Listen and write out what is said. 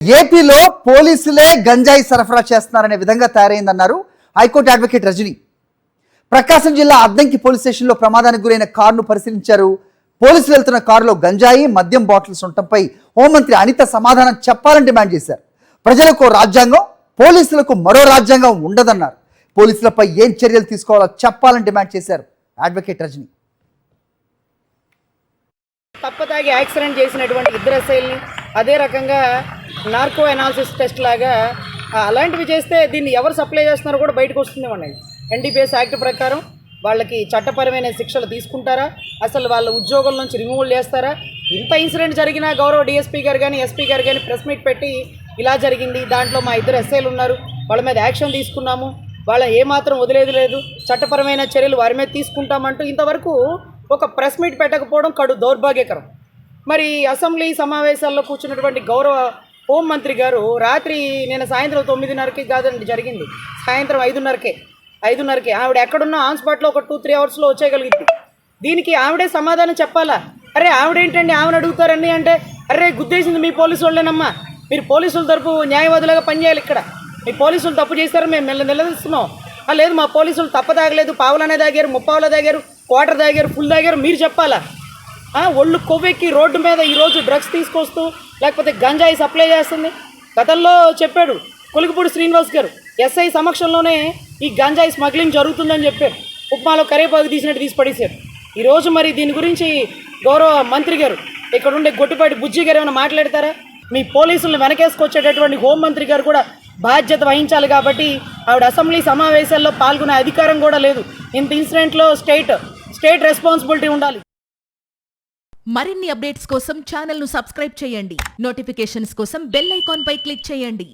ఏపీలో పోలీసులే గంజాయి సరఫరా చేస్తున్నారనే విధంగా తయారైందన్నారు హైకోర్టు అడ్వకేట్ రజని. ప్రకాశం జిల్లా అద్దంకి పోలీస్ స్టేషన్లో ప్రమాదానికి గురైన కారును పరిశీలించారు. పోలీసులు వెళ్తున్న కారులో గంజాయి మద్యం బాటిల్స్ ఉండటంపై హోంమంత్రి అనిత సమాధానం చెప్పాలని డిమాండ్ చేశారు. ప్రజలకు రాజ్యాంగం, పోలీసులకు మరో రాజ్యాంగం ఉండదన్నారు. పోలీసులపై ఏం చర్యలు తీసుకోవాలో చెప్పాలని డిమాండ్ చేశారు అడ్వకేట్ రజని. తప్పతాగి యాక్సిడెంట్ చేసినటువంటి ఇద్దరు ఎస్ఐల్ని అదే రకంగా నార్కో అనాలిసిస్ టెస్ట్ లాగా అలాంటివి చేస్తే దీన్ని ఎవరు సప్లై చేస్తున్నారో కూడా బయటకు వస్తుందేమండి. ఎన్డీపీఎస్ యాక్ట్ ప్రకారం వాళ్ళకి చట్టపరమైన శిక్షలు తీసుకుంటారా, అసలు వాళ్ళ ఉద్యోగం నుంచి రిమూవల్ చేస్తారా? ఇంత ఇన్సిడెంట్ జరిగినా గౌరవ డిఎస్పీ గారు కానీ ఎస్పీ గారు కానీ ప్రెస్ మీట్ పెట్టి ఇలా జరిగింది, దాంట్లో మా ఇద్దరు ఎస్ఐలు ఉన్నారు, వాళ్ళ మీద యాక్షన్ తీసుకున్నాము, వాళ్ళ ఏమాత్రం వదిలేదు లేదు, చట్టపరమైన చర్యలు వారి మీద తీసుకుంటామంటూ ఇంతవరకు ఒక ప్రెస్ మీట్ పెట్టకపోవడం కడు దౌర్భాగ్యకరం. మరి అసెంబ్లీ సమావేశాల్లో కూర్చున్నటువంటి గౌరవ హోంమంత్రి గారు రాత్రి నేను సాయంత్రం 9:30కి కాదండి జరిగింది, సాయంత్రం 5:30కే ఆవిడ ఎక్కడున్నా ఆన్ స్పాట్లో ఒక 2-3 అవర్స్లో వచ్చేయగలిగింది. దీనికి ఆవిడే సమాధానం చెప్పాలా? అరే ఆవిడేంటండి ఆవిడ అడుగుతారండి అంటే, అరే గుద్దేసింది మీ పోలీసు వాళ్ళేనమ్మా, మీరు పోలీసుల తరపు న్యాయవాదులుగా పనిచేయాలి, ఇక్కడ మీ పోలీసులు తప్పు చేస్తారు మేము నిలదీస్తున్నాం. లేదు మా పోలీసులు తప్ప తాగలేదు, పావులనే తాగారు, ముప్పావులో తాగారు, క్వార్టర్ తాగారు, ఫుల్ తాగారు, మీరు చెప్పాలా? ఒళ్ళు కొవ్వెక్కి రోడ్డు మీద ఈరోజు డ్రగ్స్ తీసుకొస్తూ లేకపోతే గంజాయి సప్లై చేస్తుంది. గతంలో చెప్పాడు కొలిగిపూడి శ్రీనివాస్ గారు, ఎస్ఐ సమక్షంలోనే ఈ గంజాయి స్మగ్లింగ్ జరుగుతుందని చెప్పారు. ఉప్మాలో కరేపాకు తీసినట్టు తీసి పడేశారు. ఈరోజు మరి దీని గురించి గౌరవ మంత్రి గారు ఇక్కడ ఉండే గొట్టిపాటి బుజ్జి గారు ఏమైనా మాట్లాడతారా? మీ పోలీసులను వెనకేసుకొచ్చేటటువంటి హోంమంత్రి గారు కూడా బాధ్యత వహించాలి. కాబట్టి ఆవిడ అసెంబ్లీ సమావేశాల్లో పాల్గొనే అధికారం కూడా లేదు. ఇంత ఇన్సిడెంట్లో స్టేట్ రెస్పాన్సిబిలిటీ ఉండాలి. మరిన్ని అప్డేట్స్ కోసం ఛానల్ను సబ్స్క్రైబ్ చేయండి. నోటిఫికేషన్స్ కోసం బెల్ ఐకాన్ పై క్లిక్ చేయండి.